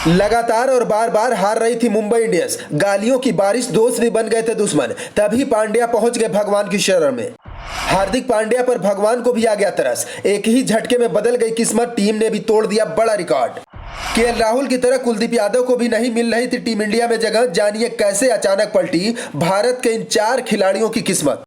लगातार और बार बार हार रही थी मुंबई इंडियंस। गालियों की बारिश, दोस्त भी बन गए थे दुश्मन। तभी पांड्या पहुंच गए भगवान की शरण में। हार्दिक पांड्या पर भगवान को भी आ गया तरस। एक ही झटके में बदल गई किस्मत। टीम ने भी तोड़ दिया बड़ा रिकॉर्ड। केएल राहुल की तरह कुलदीप यादव को भी नहीं मिल रही थी टीम इंडिया में जगह। जानिए कैसे अचानक पलटी भारत के इन 4 खिलाड़ियों की किस्मत।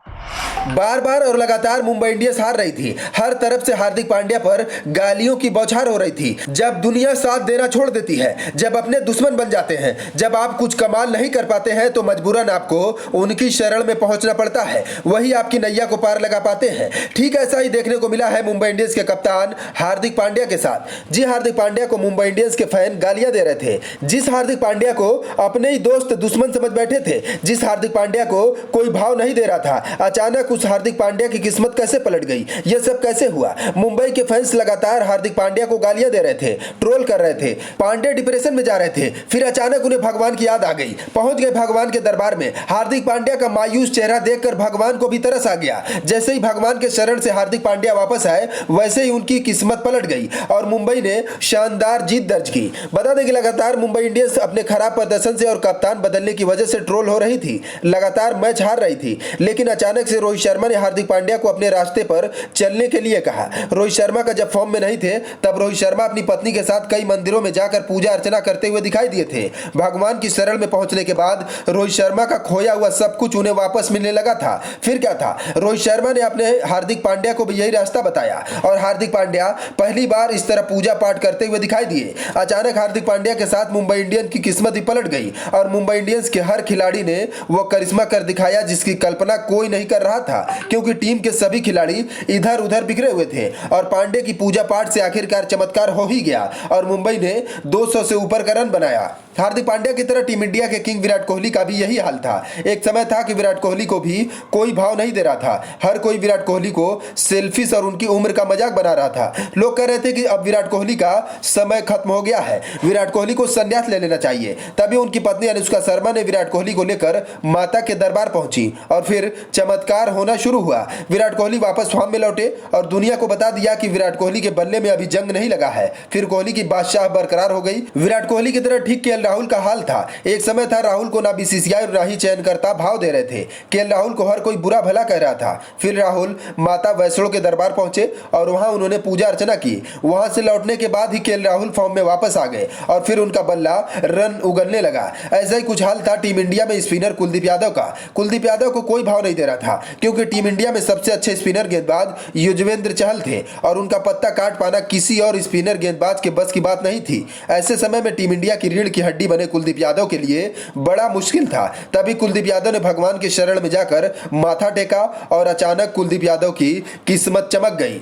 बार बार और लगातार मुंबई इंडियंस हार रही थी। हर तरफ से हार्दिक पांड्या पर गालियों की बौछार हो रही थी। जब दुनिया साथ देना छोड़ देती है, जब अपने दुश्मन बन जाते हैं, जब आप कुछ कमाल नहीं कर पाते हैं, तो मजबूरन आपको उनकी शरण में पहुंचना पड़ता है। वही आपकी नैया को पार लगा पाते हैं। ठीक ऐसा ही देखने को मिला है मुंबई इंडियंस के कप्तान हार्दिक पांड्या के साथ। जी, हार्दिक पांड्या को मुंबई इंडियंस के फैन गालियां दे रहे थे। जिस हार्दिक पांड्या को अपने ही दोस्त दुश्मन समझ बैठे थे, जिस हार्दिक पांड्या को कोई भाव नहीं दे रहा था, अचानक उस हार्दिक पांड्या की किस्मत कैसे पलट गई? यह सब कैसे हुआ? मुंबई के फैंस लगातार हार्दिक पांड्या को गालियां दे रहे थे, ट्रोल कर रहे थे। पांड्या डिप्रेशन में जा रहे थे। फिर अचानक उन्हें भगवान की याद आ गई। पहुंच गए भगवान के दरबार में। हार्दिक पांड्या का मायूस चेहरा देखकर भगवान को भी तरस आ गया। जैसे ही भगवान के शरण से हार्दिक पांड्या वापस आए, वैसे ही उनकी किस्मत पलट गई और मुंबई ने शानदार जीत दर्ज की। बता दें कि लगातार मुंबई इंडियंस अपने खराब प्रदर्शन से और कप्तान बदलने की वजह से ट्रोल हो रही थी। लगातार मैच हार रही थी, लेकिन अचानक से रोहित शर्मा ने हार्दिक पांड्या को अपने रास्ते पर चलने के लिए कहा। रोहित शर्मा का जब फॉर्म में नहीं थे, तब रोहित शर्मा अपनी पत्नी के साथ कई मंदिरों में जाकर पूजा अर्चना करते हुए दिखाई दिए थे। भगवान की शरण में पहुंचने के बाद रोहित शर्मा का खोया हुआ सब कुछ उन्हें वापस मिलने लगा था। फिर क्या था? रोहित शर्मा ने अपने हार्दिक पांड्या को भी यही रास्ता बताया और हार्दिक पांड्या पहली बार इस तरह पूजा पाठ करते हुए दिखाई दिए। अचानक हार्दिक पांड्या के साथ मुंबई इंडियंस की किस्मत ही पलट गई और मुंबई इंडियंस के हर खिलाड़ी ने वो करिश्मा कर दिखाया जिसकी कल्पना कोई नहीं कर रहा था, क्योंकि टीम के सभी खिलाड़ी इधर उधर बिखरे हुए थे और पांड्या की पूजा पाठ से आखिरकार चमत्कार हो ही गया और मुंबई ने 200 से ऊपर का रन बनाया। हार्दिक पांड्या की तरह टीम इंडिया के किंग विराट कोहली का भी यही हाल था। एक समय था कि विराट कोहली को भी कोई भाव नहीं दे रहा था। हर कोई विराट कोहली को सेल्फिश और उनकी उम्र का मजाक बना रहा था। लोग कह रहे थे कि अब विराट कोहली का समय खत्म हो गया है, विराट कोहली को संन्यास ले लेना चाहिए। तभी उनकी पत्नी अनुष्का शर्मा ने विराट कोहली को लेकर माता के दरबार पहुंची और फिर चमत्कार होना शुरू हुआ। विराट कोहली वापस फॉर्म में लौटे और दुनिया को बता दिया कि विराट कोहली के बल्ले में अभी जंग नहीं लगा है। फिर कोहली की बादशाह बरकरार हो गई। विराट कोहली की तरह ठीक केएल राहुल का हाल था। एक समय था राहुल को ना बीसीसीआई और ना ही चयनकर्ता भाव दे रहे थे। केएल राहुल को हर कोई बुरा भला कह रहा था। फिर राहुल माता वैष्णो के दरबार पहुंचे और वहां उन्होंने पूजा अर्चना की। वहां से लौटने के बाद ही केएल राहुल फॉर्म में वापस आ गए और फिर उनका बल्ला रन उगलने लगा। ऐसा ही कुछ हाल था टीम इंडिया में स्पिनर कुलदीप यादव का। कुलदीप यादव को कोई भाव नहीं दे रहा था, क्योंकि टीम इंडिया में सबसे अच्छे स्पिनर गेंदबाज युजवेंद्र चहल थे और उनका पत्ता काट पाना किसी और स्पिनर गेंदबाज के बस की बात नहीं थी। ऐसे समय में टीम इंडिया की रीढ़ की हड्डी बने कुलदीप यादव के लिए बड़ा मुश्किल था। तभी कुलदीप यादव ने भगवान के शरण में जाकर माथा टेका और अचानक कुलदीप यादव की किस्मत चमक गई।